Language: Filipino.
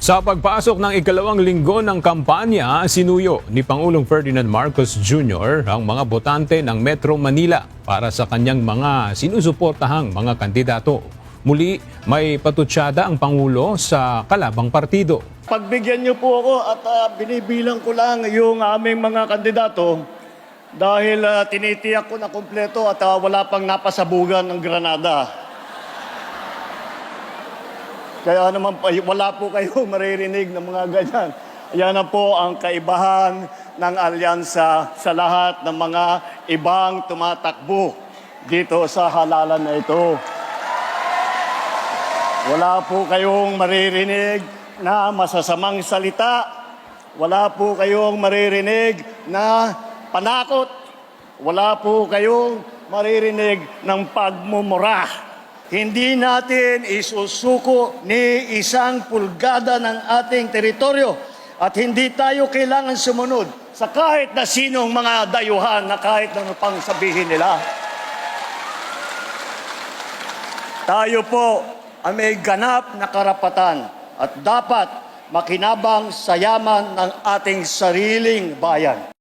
Sa pagpasok ng ikalawang linggo ng kampanya, sinuyo ni Pangulong Ferdinand Marcos Jr. ang mga botante ng Metro Manila para sa kanyang mga sinusuportahang mga kandidato. Muli, may patutsada ang Pangulo sa kalabang partido. Pagbigyan niyo po ako at binibilang ko lang yung aming mga kandidato dahil tinitiyak ko na kumpleto at wala pang napasabugan ng Granada. Kaya naman wala po kayo maririnig ng mga ganyan. Yan na po ang kaibahan ng alyansa sa lahat ng mga ibang tumatakbo dito sa halalan na ito. Wala po kayong maririnig na masasamang salita. Wala po kayong maririnig na panakot. Wala po kayong maririnig ng pagmumura. Hindi natin isusuko ni isang pulgada ng ating teritoryo at hindi tayo kailangan sumunod sa kahit na sinong mga dayuhan na kahit na pang sabihin nila. Tayo po ay may ganap na karapatan at dapat makinabang sa yaman ng ating sariling bayan.